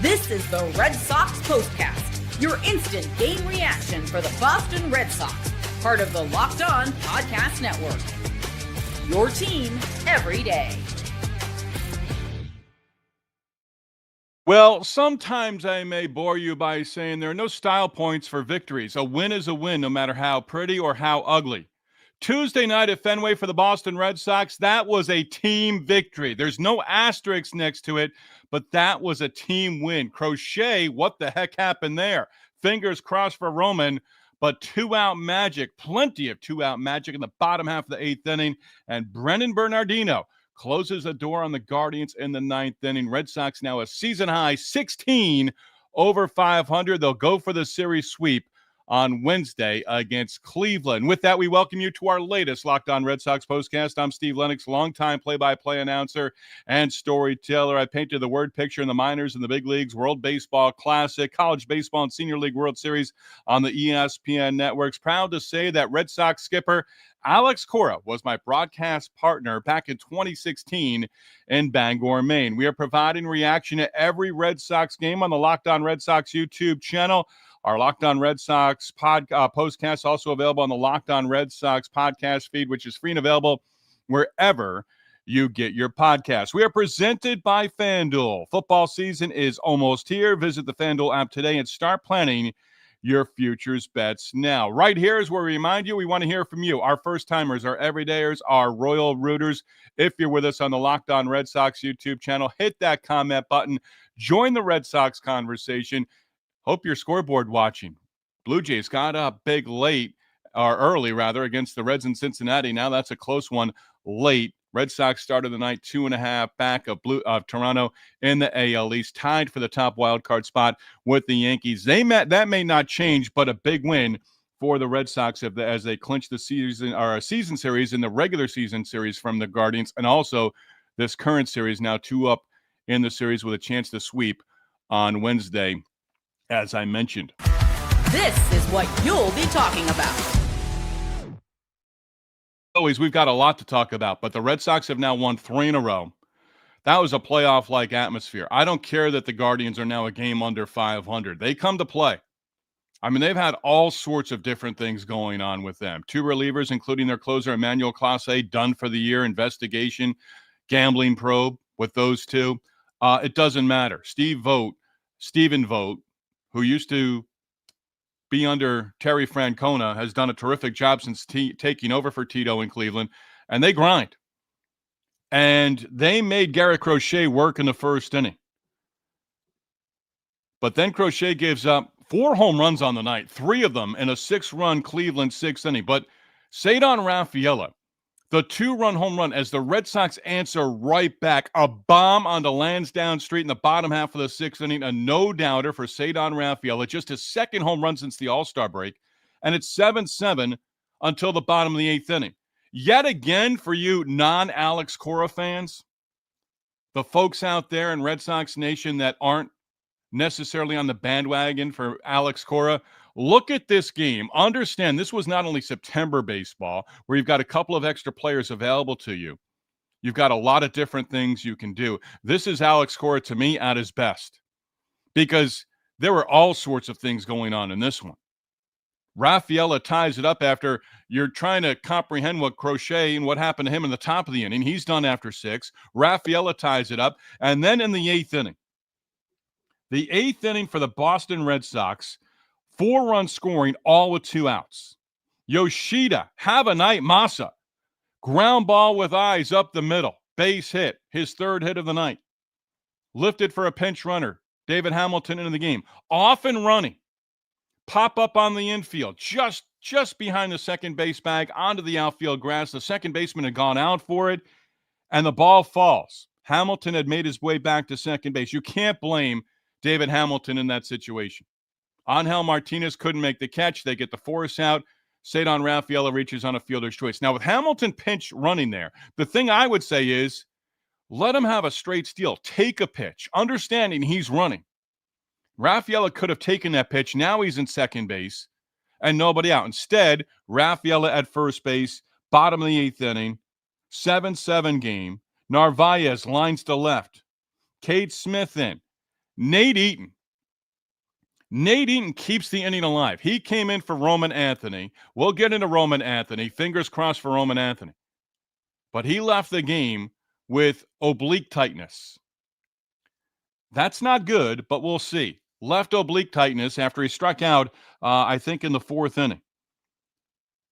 This is the Red Sox POSTCAST, your instant game reaction for the Boston Red Sox, part of the Locked On Podcast Network. Your team every day. Well, sometimes I may bore you by saying there are no style points for victories. A win is a win, no matter how pretty or how ugly. Tuesday night at Fenway for the Boston Red Sox, that was a team victory. There's no asterisk next to it, but that was a team win. Crochet, what the heck happened there? Fingers crossed for Roman, but two-out magic, plenty of two-out magic in the bottom half of the eighth inning, and Brennan Bernardino closes the door on the Guardians in the ninth inning. Red Sox now a season-high 16 over 500. They'll go for the series sweep on Wednesday against Cleveland. With that, we welcome you to our latest Locked On Red Sox postcast. I'm Steve Lennox, longtime play-by-play announcer and storyteller. I painted the word picture in the minors and the big leagues, World Baseball Classic, College Baseball and Senior League World Series on the ESPN networks. Proud to say that Red Sox skipper Alex Cora was my broadcast partner back in 2016 in Bangor, Maine. We are providing reaction to every Red Sox game on the Locked On Red Sox YouTube channel. Our Locked On Red Sox postcast also available on the Locked On Red Sox podcast feed, which is free and available wherever you get your podcasts. We are presented by FanDuel. Football season is almost here. Visit the FanDuel app today and start planning your futures bets now. Right here is where we remind you we want to hear from you, our first-timers, our everydayers, our Royal Rooters. If you're with us on the Locked On Red Sox YouTube channel, hit that comment button. Join the Red Sox conversation. Hope you're scoreboard watching. Blue Jays got up big early against the Reds in Cincinnati. Now that's a close one late. Red Sox started the night 2.5 back of Toronto in the AL East, tied for the top wild card spot with the Yankees. That may not change, but a big win for the Red Sox as they clinch the season series in the regular season series from the Guardians, and also this current series now 2-up in the series with a chance to sweep on Wednesday, as I mentioned. This is what you'll be talking about. Always, we've got a lot to talk about, but the Red Sox have now won 3 in a row. That was a playoff-like atmosphere. I don't care that the Guardians are now a game under 500. They come to play. I mean, they've had all sorts of different things going on with them. 2 relievers, including their closer, Emmanuel Clase, done for the year, investigation, gambling probe with those two. It doesn't matter. Stephen Vogt, who used to be under Terry Francona, has done a terrific job since taking over for Tito in Cleveland, and they grind. And they made Garrett Crochet work in the first inning. But then Crochet gives up 4 home runs on the night, 3 of them in a 6-run Cleveland 6th inning. But Ceddanne Rafaela, the 2-run home run, as the Red Sox answer right back, a bomb onto Lansdowne Street in the bottom half of the 6th inning, a no-doubter for Ceddanne Rafaela, just his 2nd home run since the All-Star break, and it's 7-7 until the bottom of the 8th inning. Yet again, for you non-Alex Cora fans, the folks out there in Red Sox Nation that aren't necessarily on the bandwagon for Alex Cora, look at this game. Understand this was not only September baseball, where you've got a couple of extra players available to you. You've got a lot of different things you can do. This is Alex Cora, to me, at his best, because there were all sorts of things going on in this one. Rafaela ties it up after you're trying to comprehend what Crochet and what happened to him in the top of the inning. He's done after 6. Rafaela ties it up. And then in the 8th inning, for the Boston Red Sox, 4-run scoring, all with 2 outs. Yoshida, have a night, Masa. Ground ball with eyes up the middle. Base hit, his 3rd hit of the night. Lifted for a pinch runner. David Hamilton into the game. Off and running. Pop up on the infield, just behind the second base bag, onto the outfield grass. The second baseman had gone out for it, and the ball falls. Hamilton had made his way back to second base. You can't blame David Hamilton in that situation. Angel Martinez couldn't make the catch. They get the force out. Ceddanne Rafaela reaches on a fielder's choice. Now, with Hamilton pinch running there, the thing I would say is let him have a straight steal. Take a pitch, understanding he's running. Rafaela could have taken that pitch. Now he's in second base and nobody out. Instead, Rafaela at first base, bottom of the 8th inning, 7-7 game. Narvaez lines to left. Cade Smith in. Nate Eaton. Nate Eaton keeps the inning alive. He came in for Roman Anthony. We'll get into Roman Anthony. Fingers crossed for Roman Anthony. But he left the game with oblique tightness. That's not good, but we'll see. Left oblique tightness after he struck out, I think, in the fourth inning.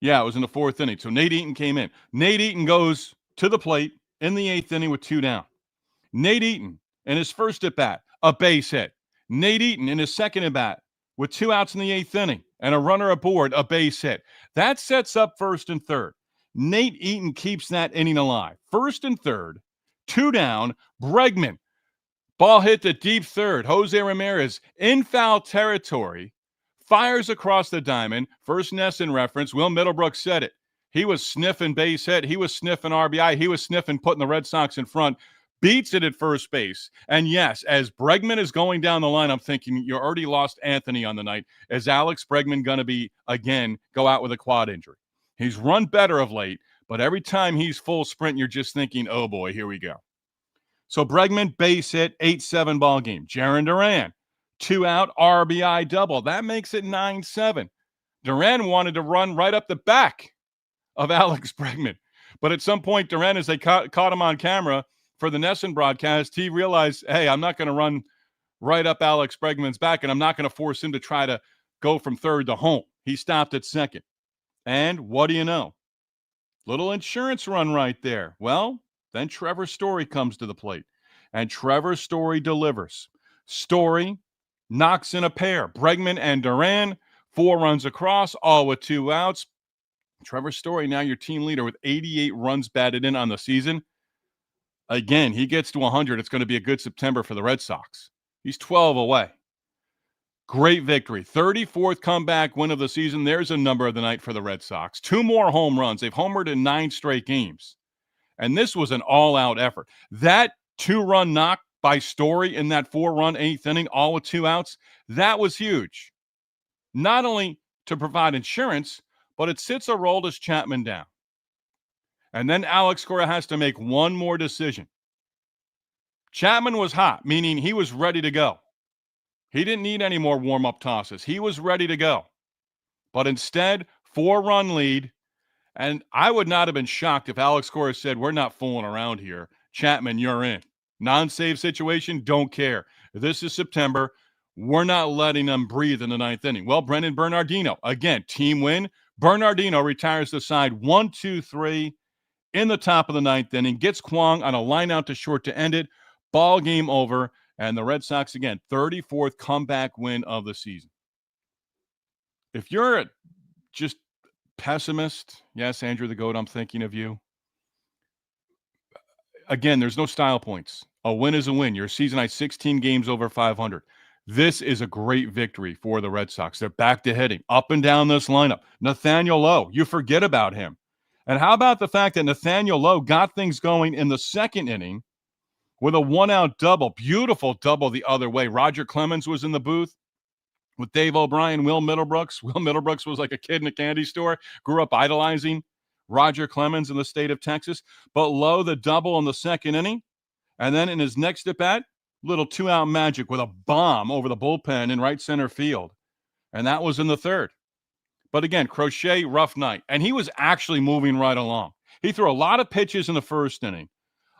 Yeah, it was in the fourth inning. So Nate Eaton came in. Nate Eaton goes to the plate in the eighth inning with 2 down. Nate Eaton, in his first at-bat, a base hit. Nate Eaton, in his second at-bat, with 2 outs in the eighth inning and a runner aboard, a base hit. That sets up first and third. Nate Eaton keeps that inning alive. First and third, 2 down, Bregman. Ball hit to deep third. Jose Ramirez in foul territory. Fires across the diamond. First Nesson reference. Will Middlebrook said it. He was sniffing base hit. He was sniffing RBI. He was sniffing putting the Red Sox in front. Beats it at first base. And yes, as Bregman is going down the line, I'm thinking you already lost Anthony on the night. Is Alex Bregman going to be, again, go out with a quad injury? He's run better of late, but every time he's full sprint, you're just thinking, oh boy, here we go. So Bregman, base hit, 8-7 ball game. Jarren Duran, 2 out, RBI double. That makes it 9-7. Duran wanted to run right up the back of Alex Bregman. But at some point, Duran, as they caught him on camera for the Nesson broadcast, he realized, hey, I'm not going to run right up Alex Bregman's back, and I'm not going to force him to try to go from third to home. He stopped at second. And what do you know? Little insurance run right there. Well, then Trevor Story comes to the plate, and Trevor Story delivers. Story knocks in a pair. Bregman and Duran, 4 runs across, all with 2 outs. Trevor Story, now your team leader with 88 runs batted in on the season. Again, he gets to 100. It's going to be a good September for the Red Sox. He's 12 away. Great victory. 34th comeback win of the season. There's a number of the night for the Red Sox. 2 more home runs. They've homered in 9 straight games. And this was an all-out effort. That 2-run knock by Story in that 4-run 8th inning, all with 2 outs, that was huge. Not only to provide insurance, but it sits Aroldis Chapman down. And then Alex Cora has to make one more decision. Chapman was hot, meaning he was ready to go. He didn't need any more warm-up tosses. He was ready to go. But instead, 4-run lead. And I would not have been shocked if Alex Cora said, we're not fooling around here. Chapman, you're in. Non-save situation, don't care. This is September. We're not letting them breathe in the 9th inning. Well, Brendan Bernardino, again, team win. Bernardino retires the side 1-2-3 in the top of the 9th inning. Gets Kwong on a line out to short to end it. Ball game over. And the Red Sox, again, 34th comeback win of the season. If you're just pessimist, yes, Andrew the Goat, I'm thinking of you. Again, there's no style points. A win is a win. Your season high 16 games over 500. This is a great victory for the Red Sox. They're back to hitting up and down this lineup. Nathaniel Lowe, you forget about him. And how about the fact that Nathaniel Lowe got things going in the 2nd inning with a 1-out double, beautiful double the other way. Roger Clemens was in the booth with Dave O'Brien, Will Middlebrooks. Will Middlebrooks was like a kid in a candy store, grew up idolizing Roger Clemens in the state of Texas. But Lowe, the double in the 2nd inning. And then in his next at-bat, little 2-out magic with a bomb over the bullpen in right center field. And that was in the 3rd. But again, Crochet, rough night. And he was actually moving right along. He threw a lot of pitches in the 1st inning.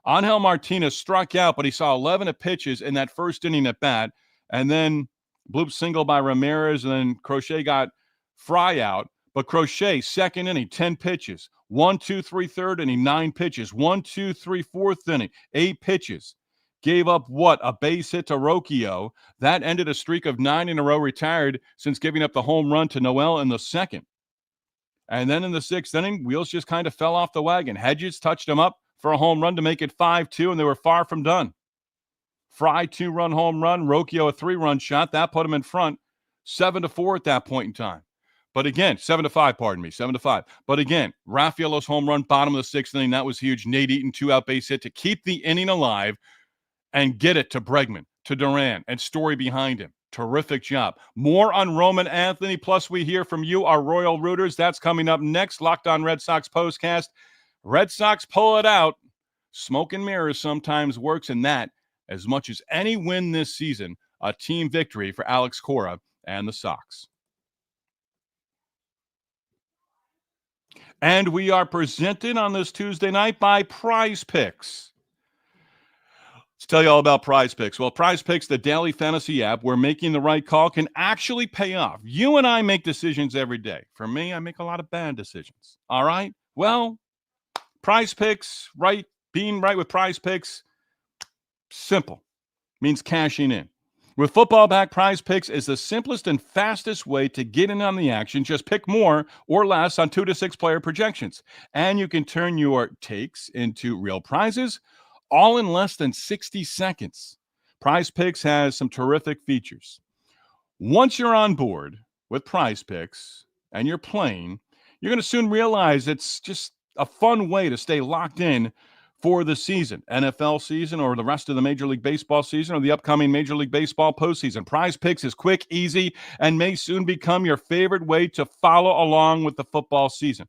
Angel Martinez struck out, but he saw 11 pitches in that 1st inning at bat. And then bloop single by Ramirez, and then Crochet got Fry out. But Crochet, 2nd inning, 10 pitches. 1, 2, 3, 3rd inning, 9 pitches. 1, 2, 3, 4th inning, 8 pitches. Gave up what? A base hit to Rocchio. That ended a streak of 9 in a row, retired since giving up the home run to Noel in the 2nd. And then in the 6th inning, wheels just kind of fell off the wagon. Hedges touched him up for a home run to make it 5-2, and they were far from done. Fry, 2-run home run. Rocchio, a 3-run shot. That put him in front, 7-4 at that point in time. But again, 7-5, pardon me, 7-5. But again, Rafaela's home run, bottom of the 6th inning, that was huge. Nate Eaton, 2-out base hit to keep the inning alive and get it to Bregman, to Duran, and Story behind him. Terrific job. More on Roman Anthony, plus we hear from you, our Royal Rooters. That's coming up next. Locked On Red Sox postcast. Red Sox pull it out. Smoke and mirrors sometimes works, and that, as much as any win this season, a team victory for Alex Cora and the Sox. And we are presented on this Tuesday night by Prize Picks. Let's tell you all about Prize Picks. Well, Prize Picks, the daily fantasy app where making the right call can actually pay off. You and I make decisions every day. For me, I make a lot of bad decisions. All right? Well, Prize Picks, right? Being right with Prize Picks, simple. Means cashing in. With football back, Prize Picks is the simplest and fastest way to get in on the action. Just pick more or less on 2 to 6 player projections. And you can turn your takes into real prizes all in less than 60 seconds. Prize Picks has some terrific features. Once you're on board with Prize Picks and you're playing, you're going to soon realize it's just a fun way to stay locked in for the season, NFL season, or the rest of the Major League Baseball season, or the upcoming Major League Baseball postseason. Prize Picks is quick, easy, and may soon become your favorite way to follow along with the football season.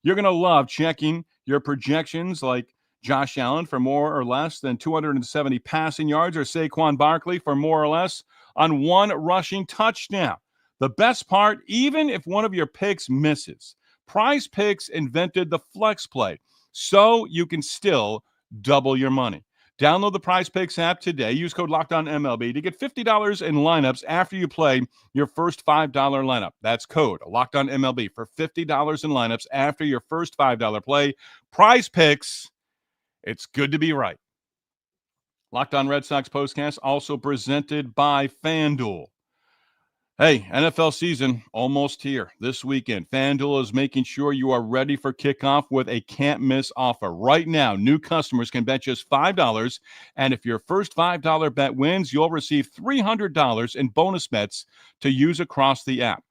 You're going to love checking your projections like Josh Allen for more or less than 270 passing yards, or Saquon Barkley for more or less on 1 rushing touchdown. The best part, even if one of your picks misses, Prize Picks invented the flex play, so you can still double your money. Download the Prize Picks app today. Use code LOCKEDONMLB to get $50 in lineups after you play your first $5 lineup. That's code LOCKEDONMLB for $50 in lineups after your first $5 play. Prize Picks, it's good to be right. Locked On Red Sox Postcast also presented by FanDuel. Hey, NFL season almost here this weekend. FanDuel is making sure you are ready for kickoff with a can't-miss offer. Right now, new customers can bet just $5, and if your first $5 bet wins, you'll receive $300 in bonus bets to use across the app.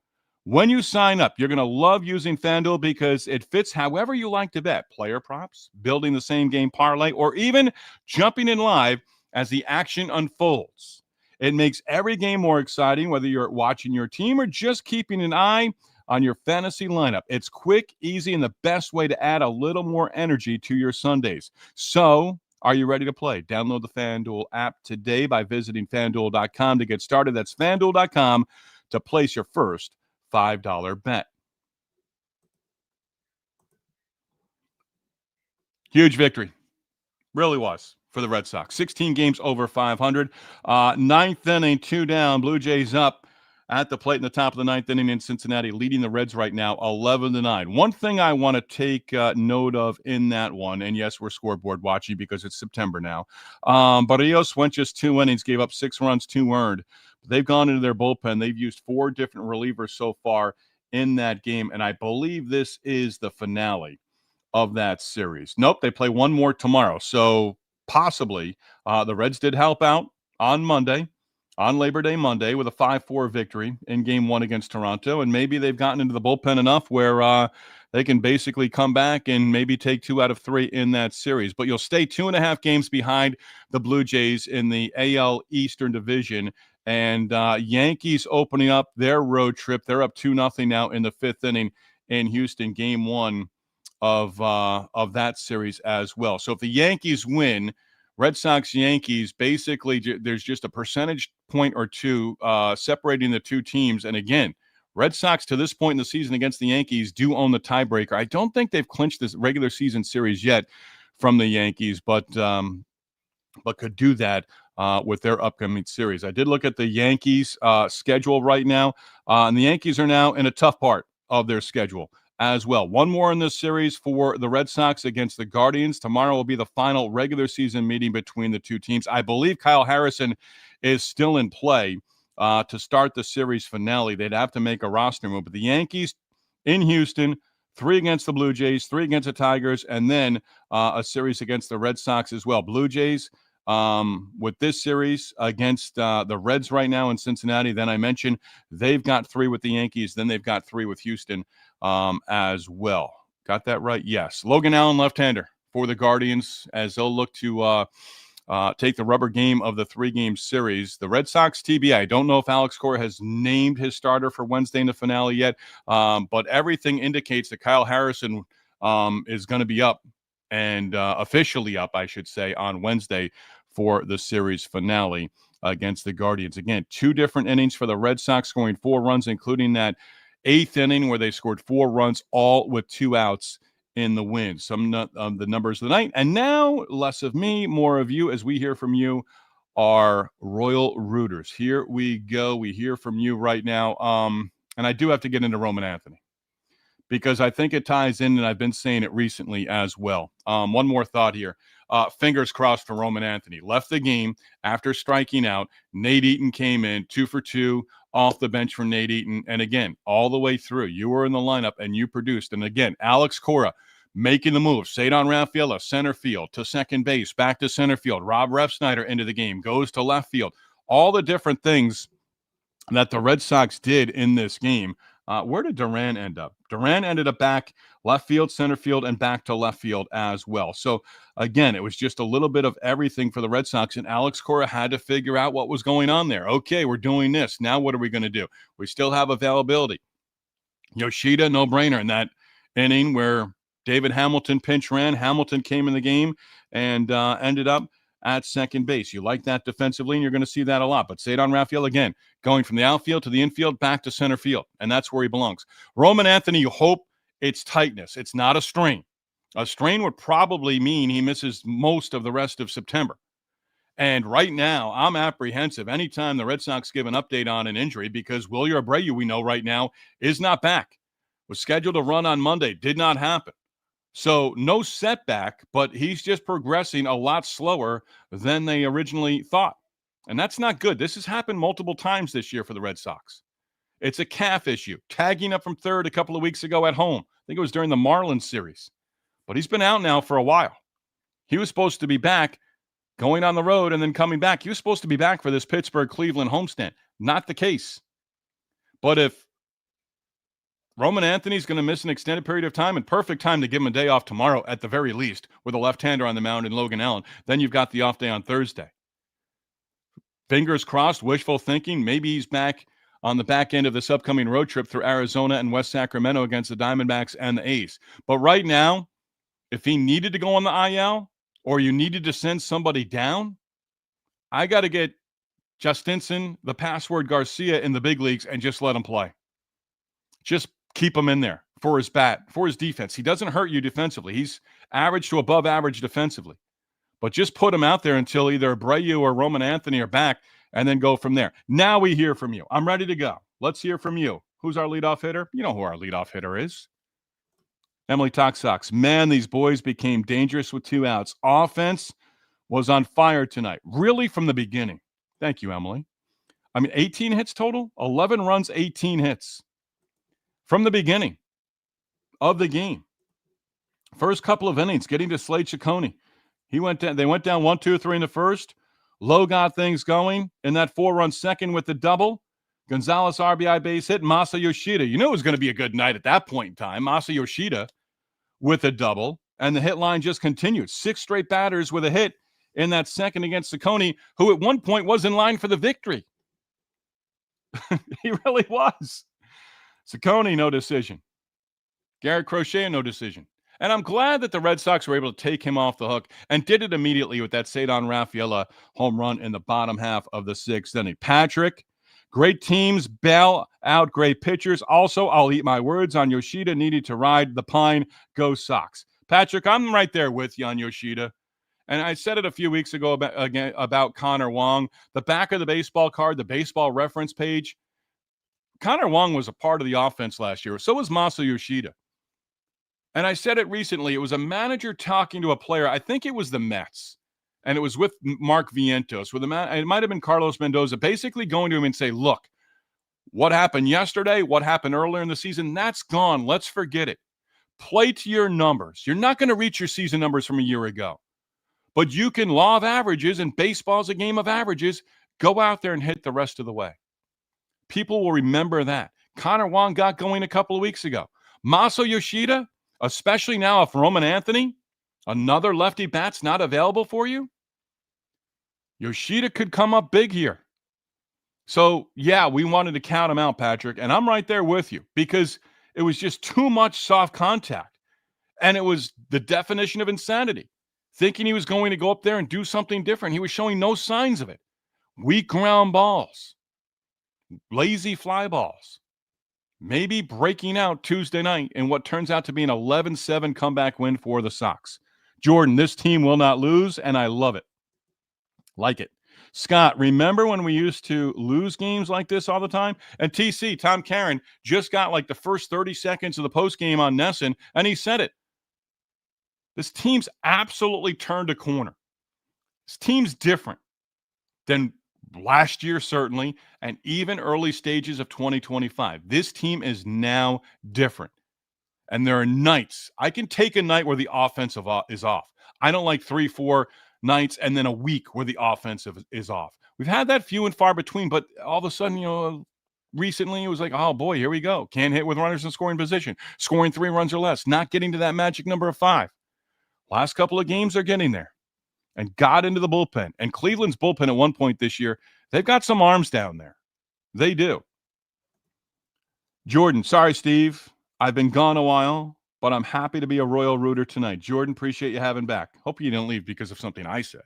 When you sign up, you're going to love using FanDuel because it fits however you like to bet. Player props, building the same game parlay, or even jumping in live as the action unfolds. It makes every game more exciting, whether you're watching your team or just keeping an eye on your fantasy lineup. It's quick, easy, and the best way to add a little more energy to your Sundays. So, are you ready to play? Download the FanDuel app today by visiting FanDuel.com to get started. That's FanDuel.com to place your first $5 bet. Huge victory. Really was for the Red Sox. 16 games over 500. Ninth inning, 2 down. Blue Jays up at the plate in the top of the ninth inning in Cincinnati, leading the Reds right now 11-9. One thing I want to take note of in that one, and yes, we're scoreboard watching because it's September now, but Rios went just 2 innings, gave up 6 runs, 2 earned. They've gone into their bullpen. They've used 4 different relievers so far in that game, and I believe this is the finale of that series. Nope, they play one more tomorrow. So possibly the Reds did help out on Monday, on Labor Day Monday, with a 5-4 victory in Game 1 against Toronto, and maybe they've gotten into the bullpen enough where they can basically come back and maybe take 2 out of 3 in that series. But you'll stay 2.5 games behind the Blue Jays in the AL Eastern Division, and Yankees opening up their road trip. They're up 2-0 now in the 5th inning in Houston, Game 1 of that series as well. So if the Yankees win, Red Sox-Yankees, basically there's just a percentage point or two separating the two teams. And again, Red Sox to this point in the season against the Yankees do own the tiebreaker. I don't think they've clinched this regular season series yet from the Yankees, but could do that with their upcoming series. I did look at the Yankees schedule right now, and the Yankees are now in a tough part of their schedule as well. One more in this series for the Red Sox against the Guardians. Tomorrow will be the final regular season meeting between the two teams. I believe Kyle Harrison is still in play to start the series finale. They'd have to make a roster move. But the Yankees in Houston, 3 against the Blue Jays, 3 against the Tigers, and then a series against the Red Sox as well. Blue Jays with this series against the Reds right now in Cincinnati. Then I mentioned they've got 3 with the Yankees. Then they've got 3 with Houston as well. Got that right? Yes. Logan Allen, left-hander for the Guardians as they'll look to take the rubber game of the 3-game series. The Red Sox TBI. I don't know if Alex Cora has named his starter for Wednesday in the finale yet, but everything indicates that Kyle Harrison is going to be up and officially up, I should say, on Wednesday for the series finale against the Guardians. Again, 2 different innings for the Red Sox, scoring 4 runs, including that 8th inning where they scored 4 runs, all with 2 outs in the win. Some of the numbers of the night. And now, less of me, more of you, as we hear from you, our Royal Rooters. Here we go. We hear from you right now. And I do have to get into Roman Anthony, because I think it ties in, and I've been saying it recently as well. One more thought here. Fingers crossed for Roman Anthony. Left the game after striking out. Nate Eaton came in, 2 for 2 off the bench for Nate Eaton. And again, all the way through, you were in the lineup and you produced. And again, Alex Cora making the move. Ceddanne Rafaela, center field to second base, back to center field. Rob Refsnyder into the game, goes to left field. All the different things that the Red Sox did in this game. Where did Duran end up? Duran ended up back left field, center field, and back to left field as well. So, again, it was just a little bit of everything for the Red Sox, and Alex Cora had to figure out what was going on there. Okay, we're doing this. Now what are we going to do? We still have availability. Yoshida, no-brainer in that inning where David Hamilton pinch ran. Hamilton came in the game and ended up at second base. You like that defensively, and you're going to see that a lot. But Ceddanne Rafaela, again, going from the outfield to the infield, back to center field, and that's where he belongs. Roman Anthony, you hope it's tightness. It's not a strain. A strain would probably mean he misses most of the rest of September. And right now, I'm apprehensive anytime the Red Sox give an update on an injury, because Wilyer Abreu, we know right now, is not back. Was scheduled to run on Monday. Did not happen. So no setback, but he's just progressing a lot slower than they originally thought. And that's not good. This has happened multiple times this year for the Red Sox. It's a calf issue. Tagging up from third a couple of weeks ago at home. I think it was during the Marlins series. But he's been out now for a while. He was supposed to be back going on the road and then coming back. He was supposed to be back for this Pittsburgh-Cleveland homestand. Not the case. But if Roman Anthony's going to miss an extended period of time, and perfect time to give him a day off tomorrow at the very least, with a left-hander on the mound in Logan Allen, then you've got the off day on Thursday. Fingers crossed, wishful thinking, maybe he's back on the back end of this upcoming road trip through Arizona and West Sacramento against the Diamondbacks and the A's. But right now, if he needed to go on the IL, or you needed to send somebody down, I got to get Justinson, the password Garcia, in the big leagues and just let him play. Just keep him in there for his bat, for his defense. He doesn't hurt you defensively. He's average to above average defensively. But just put him out there until either Abreu or Roman Anthony are back, and then go from there. Now we hear from you. I'm ready to go. Let's hear from you. Who's our leadoff hitter? You know who our leadoff hitter is. Emily talks Sox. Man, these boys became dangerous with 2 outs. Offense was on fire tonight, really from the beginning. Thank you, Emily. 18 hits total, 11 runs, 18 hits. From the beginning of the game. First couple of innings, getting to Slade Ciccone. They went down 1-2-3 in the first. Lowe got things going in that 4-run second with the double. Gonzalez RBI base hit. Masa Yoshida. You knew it was going to be a good night at that point in time. Masa Yoshida with a double. And the hit line just continued. 6 straight batters with a hit in that second against Ciccone, who at one point was in line for the victory. He really was. Ciccone, no decision. Garrett Crochet, no decision. And I'm glad that the Red Sox were able to take him off the hook and did it immediately with that Ceddanne Rafaela home run in the bottom half of the 6th inning. Patrick, great teams bail out great pitchers. Also, I'll eat my words on Yoshida needed to ride the pine. Go Sox. Patrick, I'm right there with you on Yoshida. And I said it a few weeks ago about Connor Wong. The back of the baseball card, the baseball reference page, Connor Wong was a part of the offense last year. So was Masa Yoshida. And I said it recently. It was a manager talking to a player. I think it was the Mets. And it was with Mark Vientos. It might have been Carlos Mendoza. Basically going to him and say, look, what happened yesterday, what happened earlier in the season, that's gone. Let's forget it. Play to your numbers. You're not going to reach your season numbers from a year ago. But you can law of averages, and baseball's a game of averages. Go out there and hit the rest of the way. People will remember that. Connor Wong got going a couple of weeks ago. Masa Yoshida, especially now if Roman Anthony, another lefty bat's not available for you, Yoshida could come up big here. So, yeah, we wanted to count him out, Patrick, and I'm right there with you because it was just too much soft contact, and it was the definition of insanity. Thinking he was going to go up there and do something different. He was showing no signs of it. weak ground balls, lazy fly balls, maybe breaking out Tuesday night in what turns out to be an 11-7 comeback win for the Sox. Jordan, this team will not lose, and I love it. Like it. Scott, remember when we used to lose games like this all the time? And TC, Tom Caron, just got like the first 30 seconds of the postgame on Nesson, and he said it. This team's absolutely turned a corner. This team's different than last year, certainly, and even early stages of 2025. This team is now different. And there are nights. I can take a night where the offensive is off. I don't like 3-4 nights and then a week where the offensive is off. We've had that few and far between, but all of a sudden, recently it was like, oh boy, here we go. Can't hit with runners in scoring position. Scoring 3 runs or less. Not getting to that magic number of 5. Last couple of games they're getting there. And got into the bullpen. And Cleveland's bullpen at one point this year, they've got some arms down there. They do. Jordan, sorry, Steve. I've been gone a while, but I'm happy to be a Royal Rooter tonight. Jordan, appreciate you having back. Hope you didn't leave because of something I said.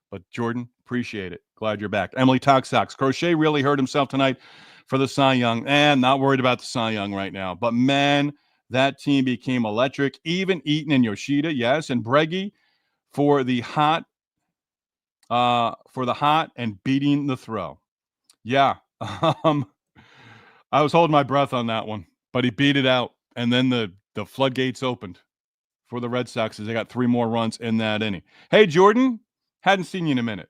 But Jordan, appreciate it. Glad you're back. Emily Talk Sox. Crochet really hurt himself tonight for the Cy Young. And not worried about the Cy Young right now. But man, that team became electric. Even Eaton and Yoshida, yes, and Breggy for the hot and beating the throw. Yeah. I was holding my breath on that one, but he beat it out. And then the floodgates opened for the Red Sox as they got 3 more runs in that inning. Hey, Jordan, hadn't seen you in a minute.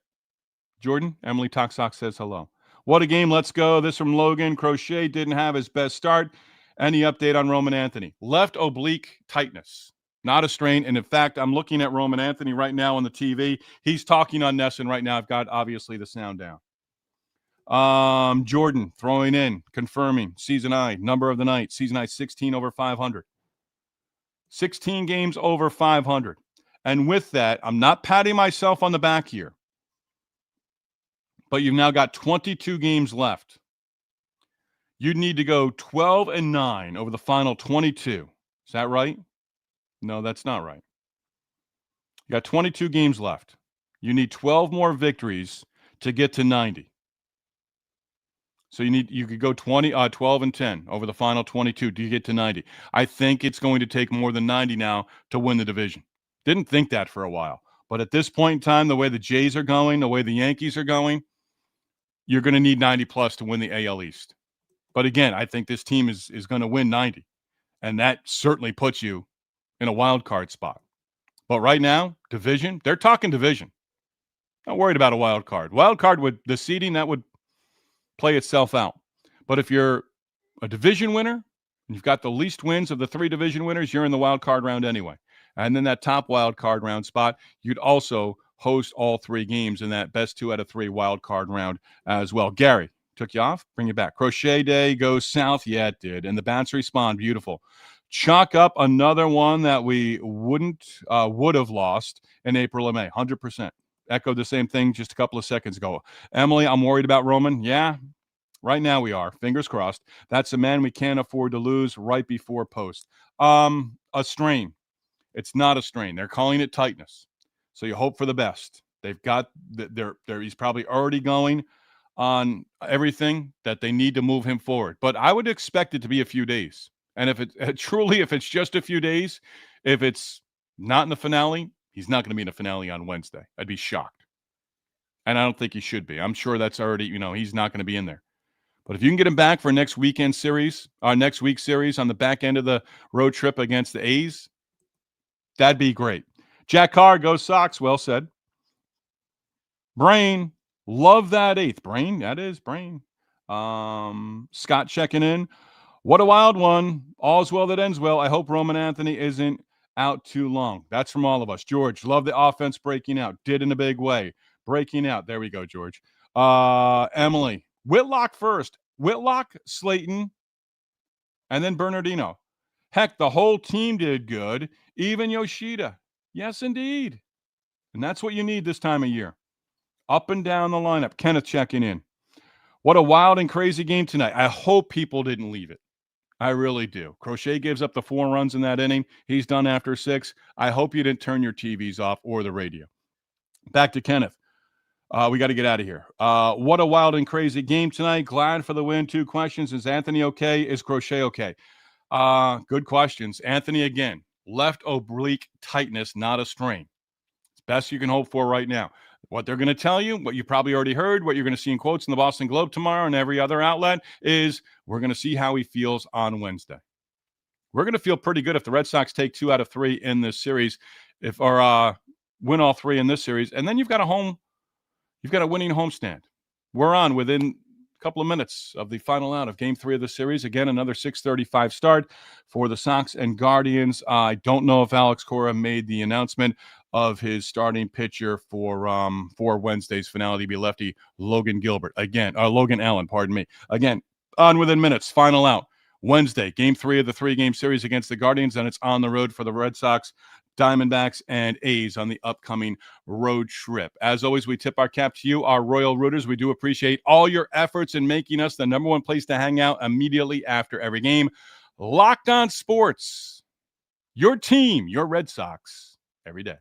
Jordan, Emily Talk Sox says hello. What a game. Let's go. This from Logan. Crochet didn't have his best start. Any update on Roman Anthony? Left oblique tightness. Not a strain. And in fact, I'm looking at Roman Anthony right now on the TV. He's talking on Nesson right now. I've got obviously the sound down. Jordan throwing in, confirming season high, number of the night, season high 16 over 500. 16 games over 500. And with that, I'm not patting myself on the back here, but you've now got 22 games left. You'd need to go 12-9 over the final 22. Is that right? No, that's not right. You got 22 games left. You need 12 more victories to get to 90. So you could go 12-10 over the final 22 to get to 90. I think it's going to take more than 90 now to win the division. Didn't think that for a while. But at this point in time, the way the Jays are going, the way the Yankees are going, you're going to need 90 plus to win the AL East. But again, I think this team is going to win 90. And that certainly puts you in a wild card spot. But right now, division, they're talking division. Not worried about a wild card. Wild card with the seeding, that would play itself out. But if you're a division winner, and you've got the least wins of the 3 division winners, you're in the wild card round anyway. And then that top wild card round spot, you'd also host all 3 games in that best 2 out of 3 wild card round as well. Gary, took you off? Bring you back. Crochet day goes south. Yeah, it did. And the bats respond. Beautiful. Chalk up another one that we would have lost in April or May. 100%. Echoed the same thing just a couple of seconds ago. Emily, I'm worried about Roman. Yeah, right now we are. Fingers crossed. That's a man we can't afford to lose right before post. A strain. It's not a strain. They're calling it tightness. So you hope for the best. They've got he's probably already going on everything that they need to move him forward. But I would expect it to be a few days. And if it's just a few days, if it's not in the finale, he's not going to be in the finale on Wednesday. I'd be shocked. And I don't think he should be. I'm sure that's already, he's not going to be in there. But if you can get him back for next week's series on the back end of the road trip against the A's, that'd be great. Jack Carr, go Sox. Well said. Brain, love that 8th. Brain, that is Brain. Scott checking in. What a wild one. All's well that ends well. I hope Roman Anthony isn't out too long. That's from all of us. George, love the offense breaking out. Did in a big way. Breaking out. There we go, George. Emily, Whitlock first. Whitlock, Slayton, and then Bernardino. Heck, the whole team did good. Even Yoshida. Yes, indeed. And that's what you need this time of year. Up and down the lineup. Kenneth checking in. What a wild and crazy game tonight. I hope people didn't leave it. I really do. Crochet gives up the 4 runs in that inning. He's done after 6. I hope you didn't turn your TVs off or the radio. Back to Kenneth. We got to get out of here. What a wild and crazy game tonight. Glad for the win. 2 questions. Is Anthony okay? Is Crochet okay? Good questions. Anthony, again, left oblique tightness, not a strain. It's best you can hope for right now. What they're going to tell you, what you probably already heard, what you're going to see in quotes in the Boston Globe tomorrow and every other outlet is we're going to see how he feels on Wednesday. We're going to feel pretty good if the Red Sox take 2 out of 3 in this series, or win all 3 in this series, and then you've got a winning homestand. We're on within a couple of minutes of the final out of Game 3 of the series. Again, another 6:35 start for the Sox and Guardians. I don't know if Alex Cora made the announcement of his starting pitcher for Wednesday's finale to be lefty Logan Allen. Pardon me. Again, on within minutes. Final out Wednesday, Game 3 of the 3-game series against the Guardians, and it's on the road for the Red Sox, Diamondbacks, and A's on the upcoming road trip. As always, we tip our cap to you, our Royal Rooters. We do appreciate all your efforts in making us the number one place to hang out immediately after every game. Locked On Sports, your team, your Red Sox, every day.